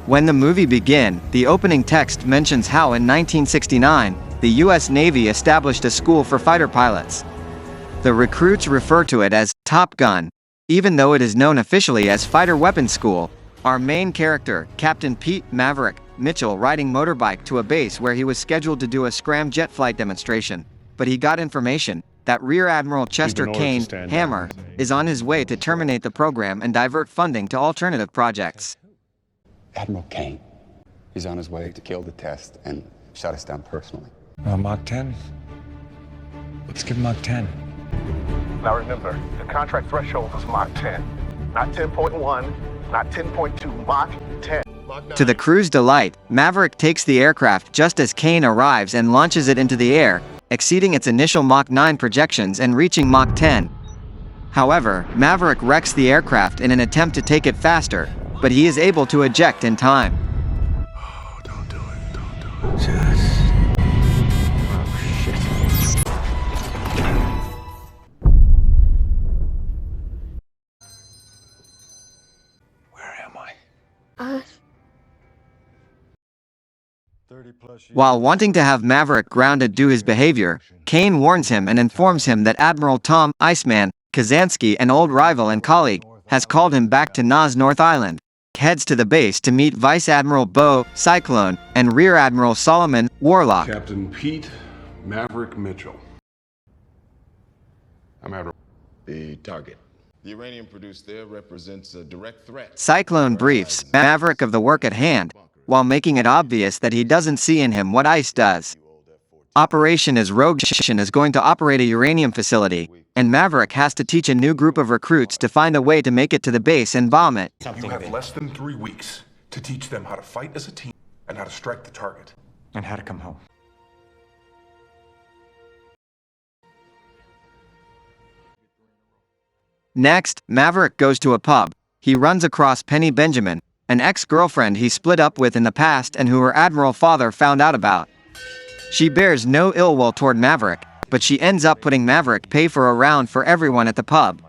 When the movie began, the opening text mentions how in 1969, the U.S. Navy established a school for fighter pilots. The recruits refer to it as Top Gun, even though it is known officially as Fighter Weapons School. Our main character, Captain Pete Maverick Mitchell, riding motorbike to a base where he was scheduled to do a scramjet flight demonstration, but he got information that Rear Admiral Chester Cain, Hammer, is on his way to terminate the program and divert funding to alternative projects. Admiral Cain. He's on his way to kill the test and shut us down personally. Mach 10? Let's give Mach 10. Now remember, the contract threshold is Mach 10. Not 10.1, not 10.2, Mach 10. To the crew's delight, Maverick takes the aircraft just as Cain arrives and launches it into the air, exceeding its initial Mach 9 projections and reaching Mach 10. However, Maverick wrecks the aircraft in an attempt to take it faster, but he is able to eject in time. Oh, don't do it. Don't do it. Oh, shit. Where am I? While wanting to have Maverick grounded due to his behavior, Cain warns him and informs him that Admiral Tom Iceman Kazansky, an old rival and colleague, has called him back to NAS North Island. Heads to the base to meet Vice Admiral Bo Cyclone and Rear Admiral Solomon Warlock. Captain Pete Maverick Mitchell. I'm Admiral. The target. The uranium produced there represents a direct threat. Cyclone briefs Maverick of the work at hand, while making it obvious that he doesn't see in him what Ice does. Operation Rogue Nation is going to operate a uranium facility, and Maverick has to teach a new group of recruits to find a way to make it to the base and bomb it. You have less than 3 weeks to teach them how to fight as a team and how to strike the target. And how to come home. Next, Maverick goes to a pub. He runs across Penny Benjamin, an ex-girlfriend he split up with in the past and who her Admiral father found out about. She bears no ill will toward Maverick, but she ends up putting Maverick pay for a round for everyone at the pub.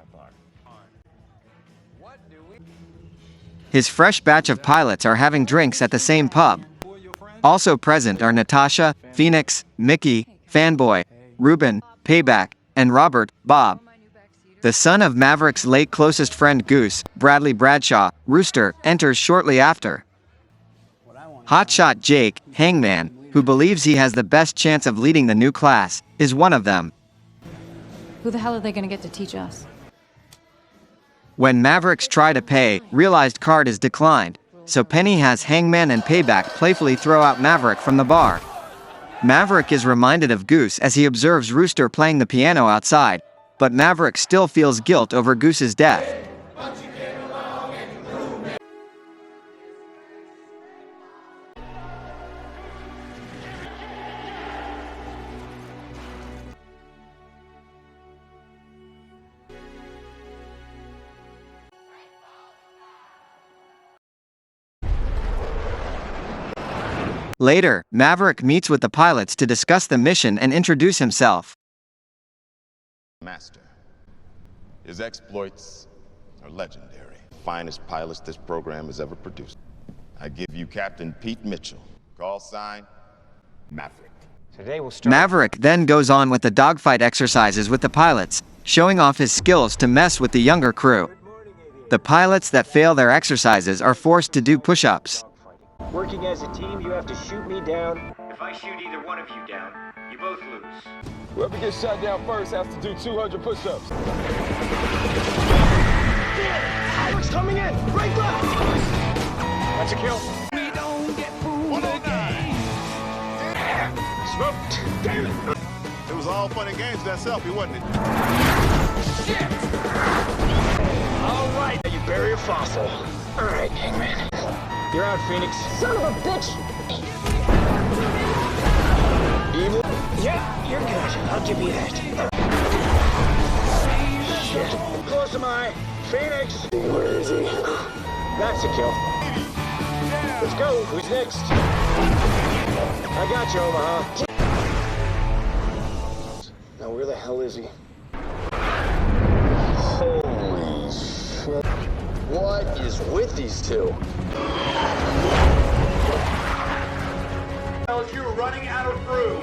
His fresh batch of pilots are having drinks at the same pub. Also present are Natasha, Phoenix, Mickey, Fanboy, Ruben, Payback, and Robert, Bob. The son of Maverick's late closest friend Goose, Bradley Bradshaw, Rooster, enters shortly after. Hotshot Jake, Hangman, who believes he has the best chance of leading the new class, is one of them. Who the hell are they gonna get to teach us? When Mavericks try to pay, realized card is declined, so Penny has Hangman and Payback playfully throw out Maverick from the bar. Maverick is reminded of Goose as he observes Rooster playing the piano outside, but Maverick still feels guilt over Goose's death. Later, Maverick meets with the pilots to discuss the mission and introduce himself. Master. His exploits are legendary. Finest pilots this program has ever produced. I give you Captain Pete Mitchell. Call sign, Maverick. Today we'll start. Maverick then goes on with the dogfight exercises with the pilots, showing off his skills to mess with the younger crew. The pilots that fail their exercises are forced to do push-ups. Working as a team, you have to shoot me down. If I shoot either one of you down, you both lose. Whoever gets shot down first has to do 200 push-ups. Alex coming in! Right left! That's a kill. We don't get fooled again. Smoked! Damn it! It was all fun and games, that selfie, wasn't it? Shit! All right, now you bury a fossil. All right, Hangman. You're out, Phoenix. Son of a bitch! Evil? Yeah, you're good. I'll give you that. Shit. Close am I. Phoenix! Where is he? That's a kill. Let's go. Who's next? I got you, Omaha. Now, where the hell is he? Holy shit. What is with these two? running out of room.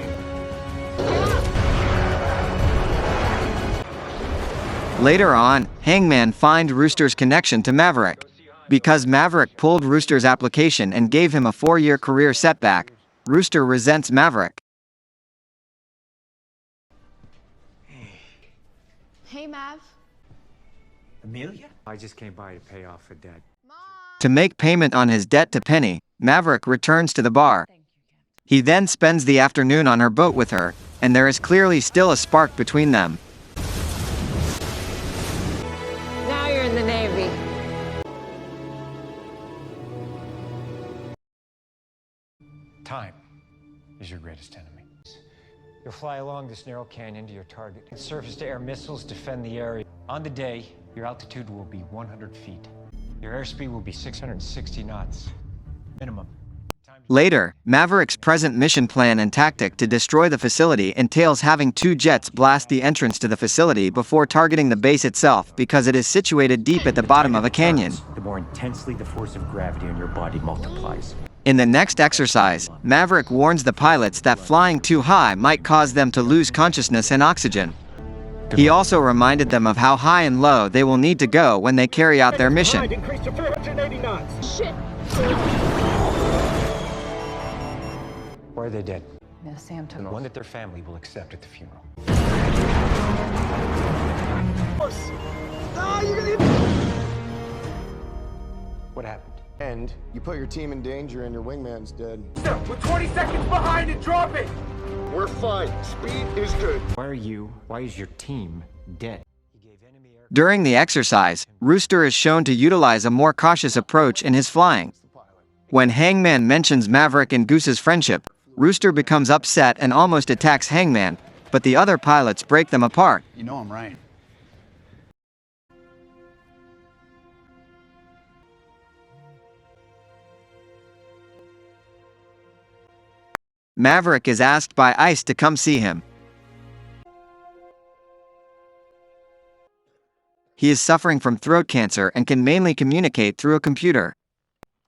Later on, Hangman finds Rooster's connection to Maverick. Because Maverick pulled Rooster's application and gave him a 4-year career setback, Rooster resents Maverick. Hey, Mav. Amelia? I just came by to pay off a debt. To make payment on his debt to Penny, Maverick returns to the bar. He then spends the afternoon on her boat with her, and there is clearly still a spark between them. Now you're in the Navy. Time is your greatest enemy. You'll fly along this narrow canyon to your target. Surface-to-air missiles defend the area. On the day, your altitude will be 100 feet. Your airspeed will be 660 knots. Minimum. Later, Maverick's present mission plan and tactic to destroy the facility entails having 2 jets blast the entrance to the facility before targeting the base itself because it is situated deep at the bottom of a canyon. The more intensely the force of gravity on your body multiplies. In the next exercise, Maverick warns the pilots that flying too high might cause them to lose consciousness and oxygen. He also reminded them of how high and low they will need to go when they carry out their mission. Increase to 480 knots. Shit. Why are they dead? No, Sam took One that their family will accept at the funeral. What happened? And you put your team in danger and your wingman's dead. We're 20 seconds behind and drop it. We're fine. Speed is good. Why is your team dead? During the exercise, Rooster is shown to utilize a more cautious approach in his flying. When Hangman mentions Maverick and Goose's friendship, Rooster becomes upset and almost attacks Hangman, but the other pilots break them apart. You know I'm right. Maverick is asked by Ice to come see him. He is suffering from throat cancer and can mainly communicate through a computer.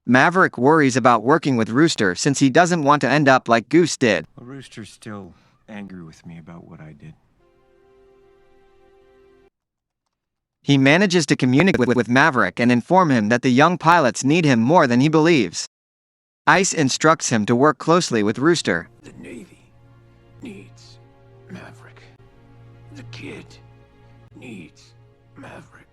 Maverick worries about working with Rooster since he doesn't want to end up like Goose did. Well, Rooster's still angry with me about what I did. He manages to communicate with Maverick and inform him that the young pilots need him more than he believes. Ice instructs him to work closely with Rooster. The Navy needs Maverick. The kid needs Maverick.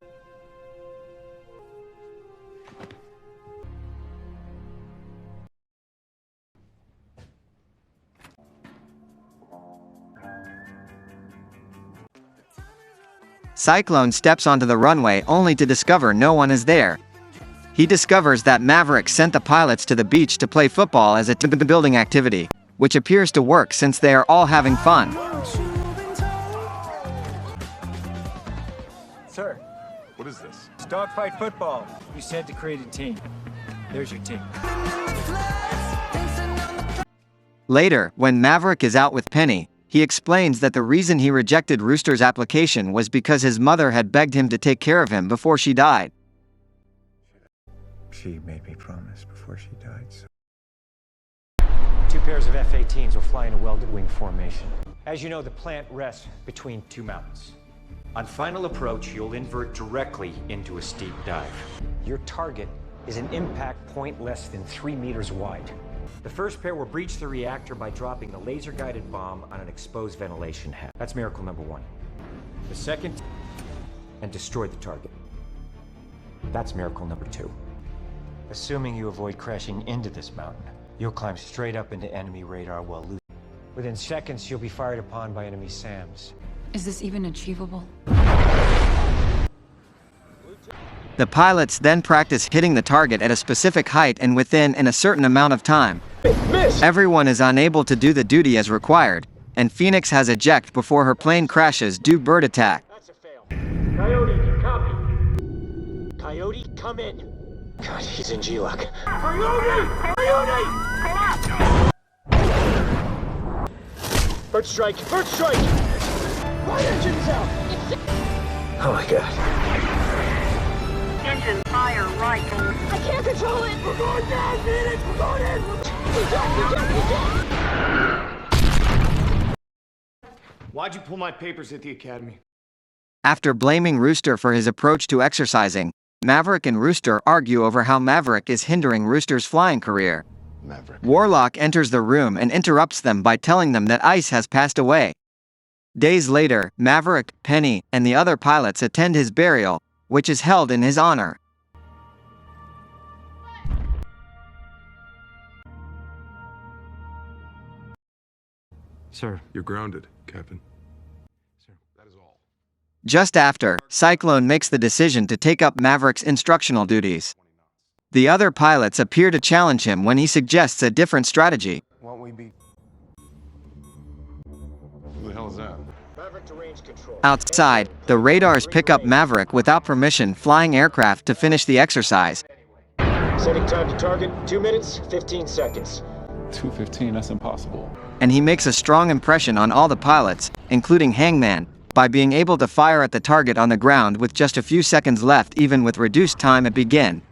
Cyclone steps onto the runway only to discover no one is there. He discovers that Maverick sent the pilots to the beach to play football as a team-building activity, which appears to work since they are all having fun. Sir. What is this? It's dogfight football. You said to create a team. There's your team. Later, when Maverick is out with Penny, he explains that the reason he rejected Rooster's application was because his mother had begged him to take care of him before she died. She made me promise before she died, so... 2 pairs of F-18s will fly in a welded wing formation. As you know, the plant rests between 2 mountains. On final approach, you'll invert directly into a steep dive. Your target is an impact point less than 3 meters wide. The first pair will breach the reactor by dropping a laser-guided bomb on an exposed ventilation hatch. That's miracle number 1. The second, and destroy the target. That's miracle number 2. Assuming you avoid crashing into this mountain, you'll climb straight up into enemy radar while losing. Within seconds, you'll be fired upon by enemy SAMs. Is this even achievable? The pilots then practice hitting the target at a specific height and within a certain amount of time. Everyone is unable to do the duty as required, and Phoenix has ejected before her plane crashes due to bird attack. That's a fail. Coyote, copy. Coyote, come in. God, he's in G-Lock. Coyote! Coyote! Bird strike! Bird strike! Right engine's out! Oh my God. Engine fire right. I can't control it! We're going down, Phoenix! We're going in! We're down! Why'd you pull my papers at the academy? After blaming Rooster for his approach to exercising, Maverick and Rooster argue over how Maverick is hindering Rooster's flying career. Maverick. Warlock enters the room and interrupts them by telling them that Ice has passed away. Days later, Maverick, Penny, and the other pilots attend his burial, which is held in his honor. Sir. You're grounded, Captain. Sir. That is all. Just after, Cyclone makes the decision to take up Maverick's instructional duties. The other pilots appear to challenge him when he suggests a different strategy. Won't we be? Who the hell is that? Maverick to range control. Outside, the radars pick up Maverick without permission flying aircraft to finish the exercise. Setting time to target, 2 minutes, 15 seconds. 2:15, that's impossible. And he makes a strong impression on all the pilots, including Hangman, by being able to fire at the target on the ground with just a few seconds left even with reduced time at begin.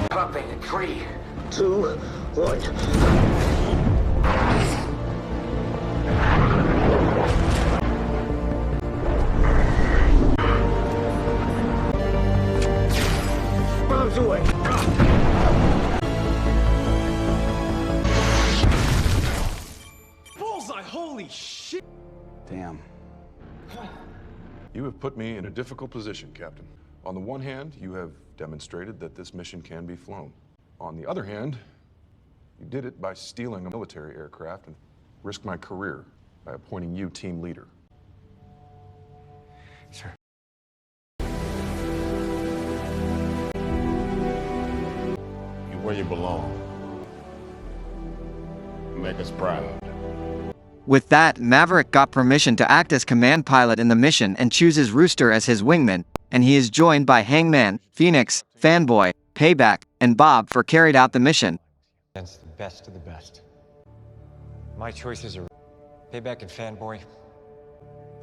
Pumping in 3, 2, 1. Bombs away. Bullseye! Holy shit! Damn. You have put me in a difficult position, Captain. On the one hand, you have demonstrated that this mission can be flown. On the other hand, you did it by stealing a military aircraft and risked my career by appointing you team leader. Sir. You're where you belong. You make us proud. With that, Maverick got permission to act as command pilot in the mission and chooses Rooster as his wingman, and he is joined by Hangman, Phoenix, Fanboy, Payback, and Bob for carried out the mission. That's the best of the best. My choices are Payback and Fanboy,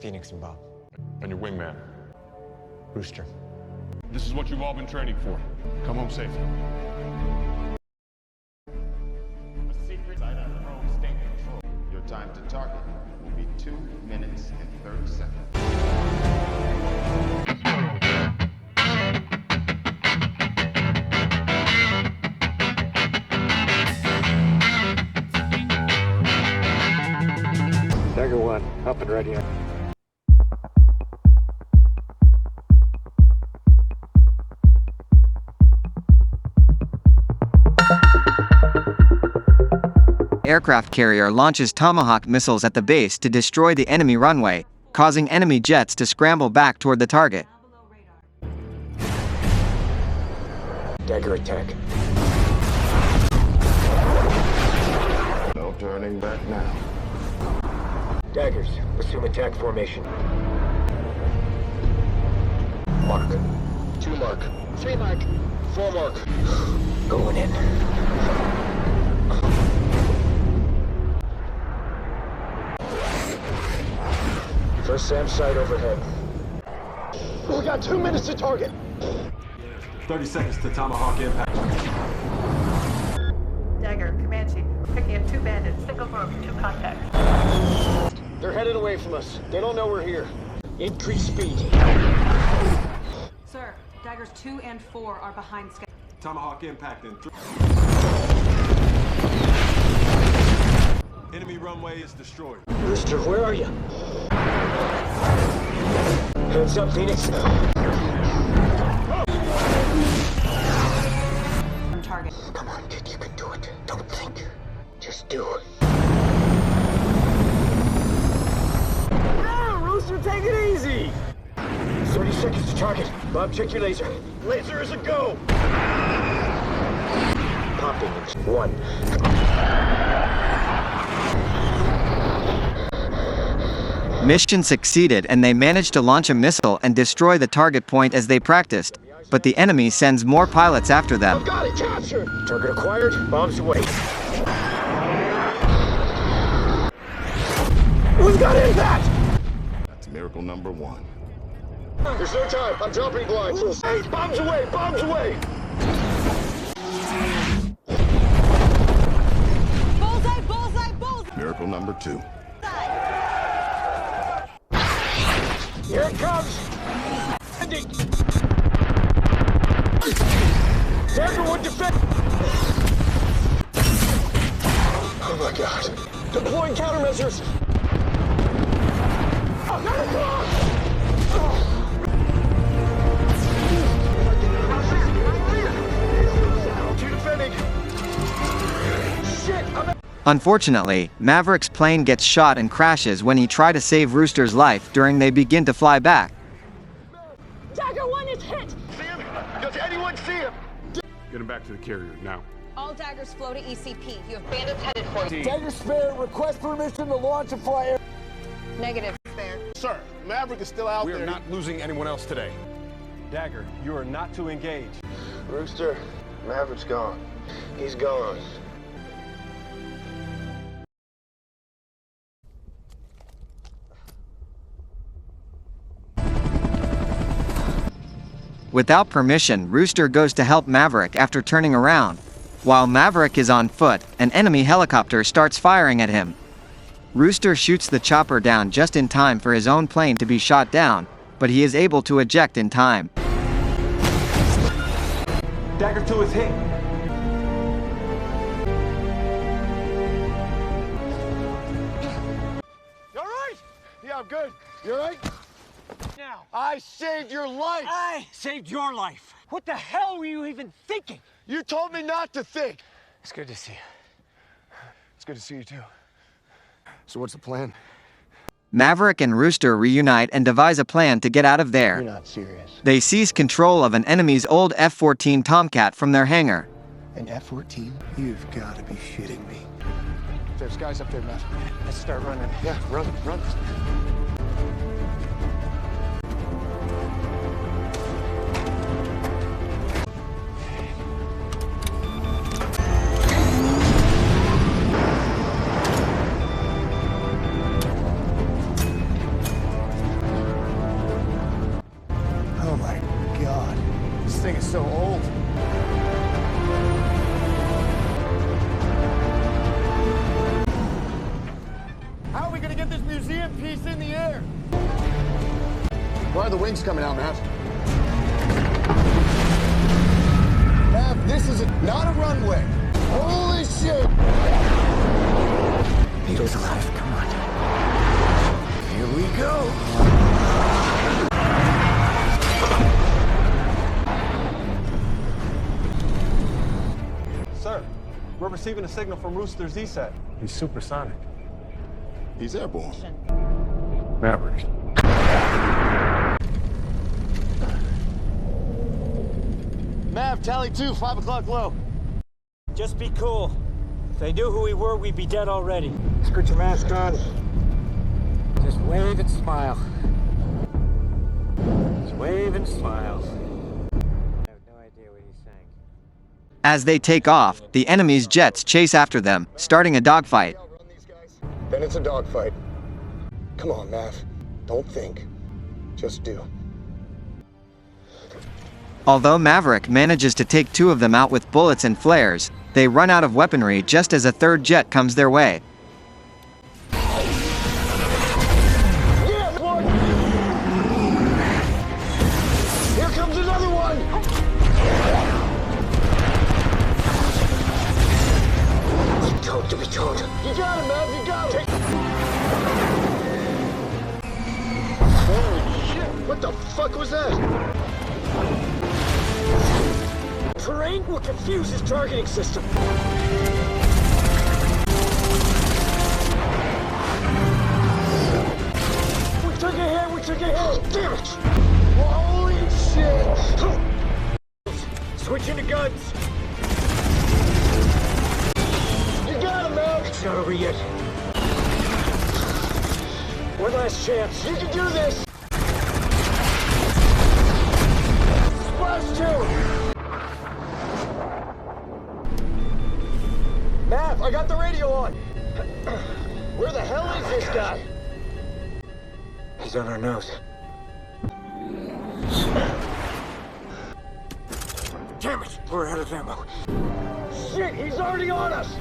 Phoenix and Bob. And your wingman. Rooster. This is what you've all been training for. Come home safe. Your time to target will be 2 minutes and 30 seconds. Dagger 1, up and ready. Aircraft carrier launches Tomahawk missiles at the base to destroy the enemy runway, causing enemy jets to scramble back toward the target. Dagger attack. No turning back now. Daggers, assume attack formation. Mark. 2 mark. 3 mark. 4 mark. Going in. First SAM site overhead. We got 2 minutes to target. 30 seconds to Tomahawk impact. Dagger, Comanche, picking up 2 bandits, single group, 2 contacts. They're headed away from us. They don't know we're here. Increase speed. Sir, Daggers 2 and 4 are behind schedule. Tomahawk impact in 3. Enemy runway is destroyed. Rooster, where are you? Heads up, Phoenix. Target. Come on, kid, you can do it. Don't think. Just do it. Yeah, Rooster, take it easy. 30 seconds to target. Bob, check your laser. Laser is a go. Popping in 1. Mission succeeded and they managed to launch a missile and destroy the target point as they practiced, but the enemy sends more pilots after them. I've got it, captured. Target acquired, bombs away. Who's got impact? That's miracle number one. There's no time. I'm dropping blinds. Hey, bombs away! Bombs away! Bullseye, bullseye, bullseye! Miracle number two. Here it comes! Ending! Everyone defend! Oh my god. Deploying countermeasures! Oh, 9 o'clock! Keep defending! Shit! Unfortunately, Maverick's plane gets shot and crashes when he tries to save Rooster's life during they begin to fly back. Dagger 1 is hit! See him? Does anyone see him? Get him back to the carrier, now. All daggers flow to ECP. You have bandits headed for you. Dagger spare, request permission to launch and fly air. Negative, spare. Sir, Maverick is still out We there. are not losing anyone else today. Dagger, you are not to engage. Rooster, Maverick's gone. He's gone. Without permission, Rooster goes to help Maverick after turning around. While Maverick is on foot, an enemy helicopter starts firing at him. Rooster shoots the chopper down just in time for his own plane to be shot down, but he is able to eject in time. Dagger 2 is hit. You all right? Yeah, I'm good. You all right? Now. I saved your life. I saved your life. What the hell were you even thinking? You told me not to think. It's good to see you. It's good to see you too. So what's the plan? Maverick and Rooster reunite and devise a plan to get out of there. You're not serious. They seize control of an enemy's old F-14 Tomcat from their hangar. An F-14? You've got to be shitting me. There's guys up there, Matt. Let's start running. Yeah, run, run. Oh my god. This thing is so old. How are we gonna get this museum piece in the air? Why are the wings coming out, Matt? Matt, this is not a runway. Holy shit! Needle's alive, come on. Here we go. Sir, we're receiving a signal from Rooster's ESAT. He's supersonic. He's airborne. Maverick. Mav, tally 2, 5 o'clock low. Just be cool. If they knew who we were, we'd be dead already. Let's put your mask on. Just wave and smile. Just wave and smile. I have no idea what he's saying. As they take off, the enemy's jets chase after them, starting a dogfight. Then it's a dogfight. Come on, Mav. Don't think. Just do. Although Maverick manages to take 2 of them out with bullets and flares, they run out of weaponry just as a third jet comes their way. Yeah, one! Here comes another one! We told you, we told you. You got him, Mav, you got him! Holy shit! What the fuck was that? Terrain will confuse his targeting system. We took a hit, we took a hit! Damn it! Holy shit! Switching to guns! You got him, man! It's not over yet. One last chance. You can do this! Splash 2! Mav, I got the radio on. Where the hell is this guy? He's on our nose. Damn it! We're out of ammo. Shit, he's already on us!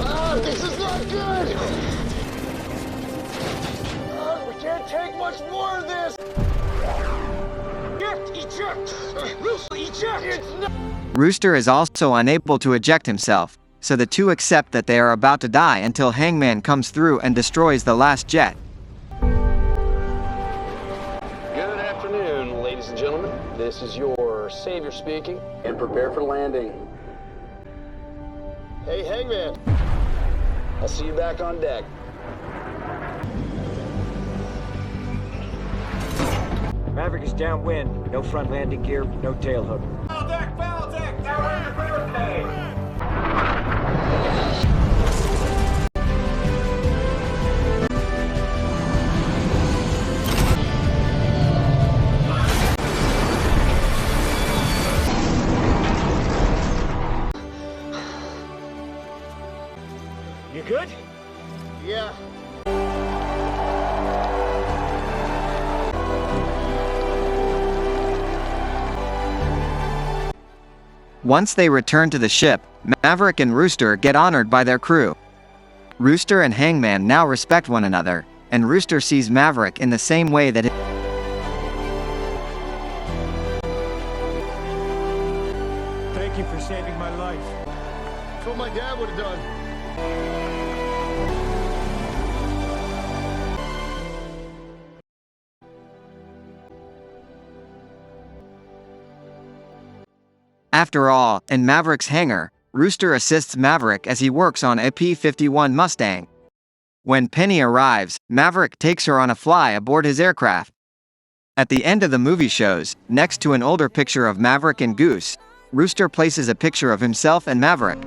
Ah, this is not good! We can't take much more of this! Eject! Eject! Rooster is also unable to eject himself, so the two accept that they are about to die until Hangman comes through and destroys the last jet. Good afternoon, ladies and gentlemen. This is your savior speaking, and prepare for landing. Hey, Hangman. I'll see you back on deck. Maverick is downwind. No front landing gear, no tail hook. Foul deck! Foul deck! Downwind barricade! You good? Yeah. Once they return to the ship, Maverick and Rooster get honored by their crew. Rooster and Hangman now respect one another, and Rooster sees Maverick in the same way that Thank you for saving my life. That's what my dad would have done. After all, in Maverick's hangar, Rooster assists Maverick as he works on a P-51 Mustang. When Penny arrives, Maverick takes her on a fly aboard his aircraft. At the end of the movie shows, next to an older picture of Maverick and Goose, Rooster places a picture of himself and Maverick.